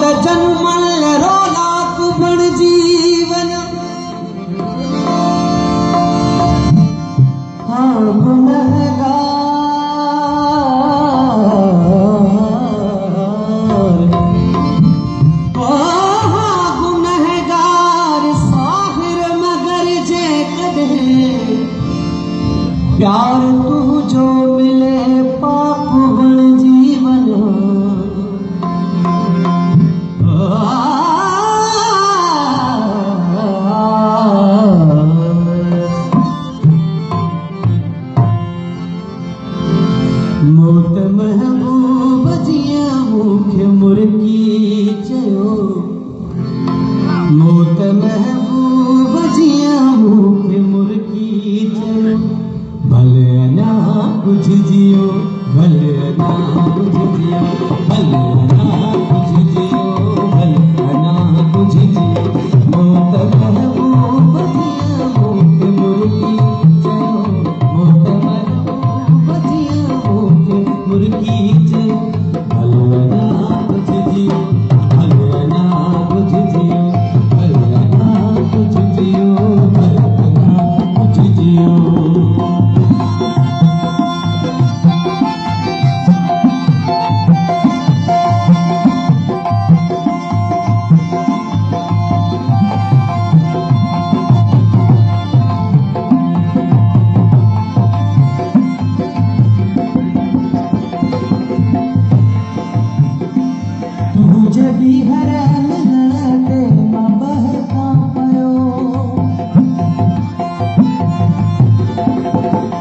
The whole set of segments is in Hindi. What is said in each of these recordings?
त जन्मल रोलाक बण जीवन हाँ गुनहगार साहिर मगर जे कदे प्यार तू जो मिले पाप बण जीवन मौत महबूब जिया मुख्य मुर्गी चयो मौत महबूब जिया मुख्य मुर्गी चयो भले ना कुछ जियो भले ना कुछ जियो भले ना कुछ जियो भले ना कुछ जियो मौत महबूब जिया मुख्य मुर्गी चयो मौत महबूब जिया मुख्य मुर्गी चयो भले ना कुछ जियो भले ना कुछ जियो भले ना कुछ जियो भले ना कुछ जियो तुझे भी हरम लड़ते मां बहका पयो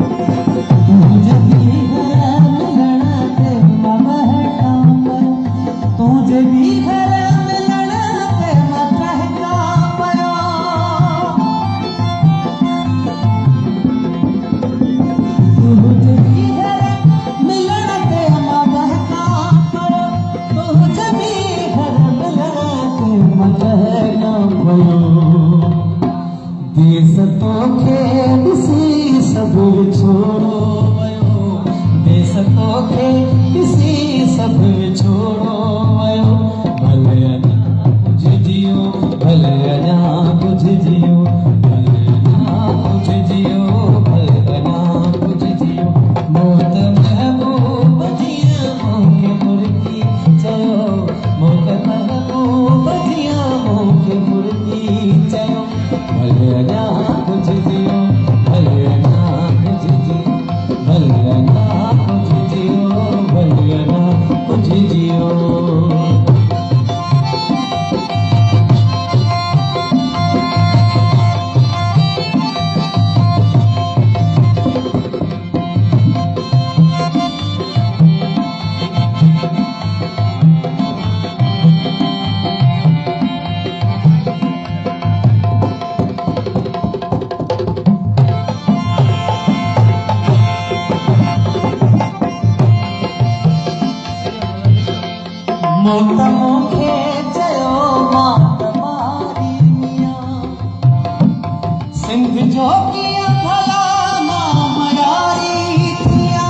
तुझे भी हरम लड़ते मां बहका पयो तुझे भी हरम लड़ते मां बहका पयो तुझे भी हरम लड़ते मां बहका पयो तुझे भी देश तो खेसी सब छोड़ो वयो देश तो खेसी सब छोड़ो वयो भले ना कुछ जियो भले ना कुछ जियो भले ना कुछ जियो भले ना कुछ जियो मौत महबूब जिया मुख्य मुर्गी चयो मौत महबूब जिया मुख्य मुर्गी चयो भले ना कुछ जियो भले ना कुछ जियो भले ना कुछ जियो भले ना कुछ जियो मौत मुखे चयो मात मारी मियां सिंध जो किया भला मां मयारी थिया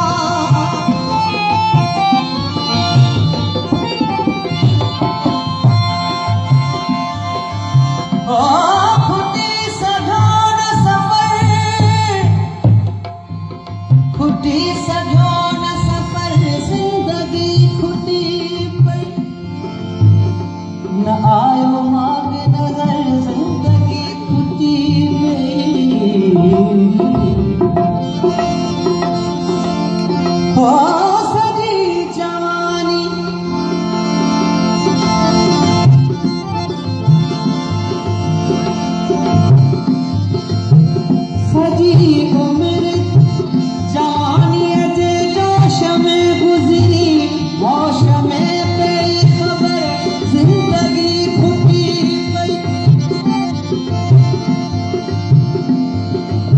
खुटी सघोन सफर खुटी सघोन सफर जिंदगी खुटी पई न आयो मांग नजर जिंदगी खुटी हो सजी जवानी सजी उम्र जवानी जे जोश में गुजरी होश में बेखबर जिंदगी खुटी पई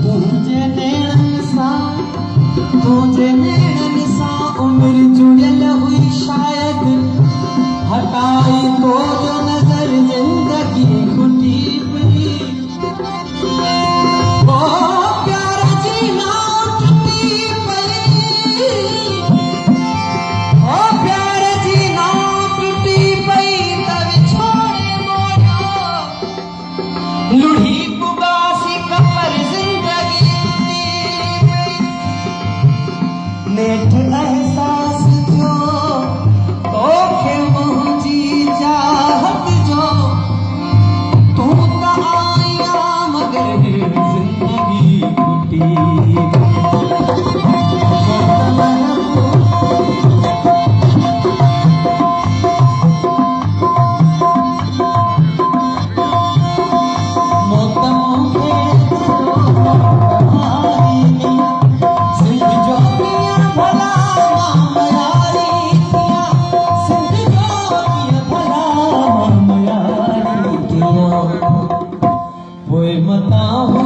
तुझे नैनन सां उम्र जुड़ियल हुई शायद हटाई तो जो नजर जिंदगी खुटी पई ओ प्यार जी नाव टुटी पई ओ प्यार जी नाव टुटी पई त मता हो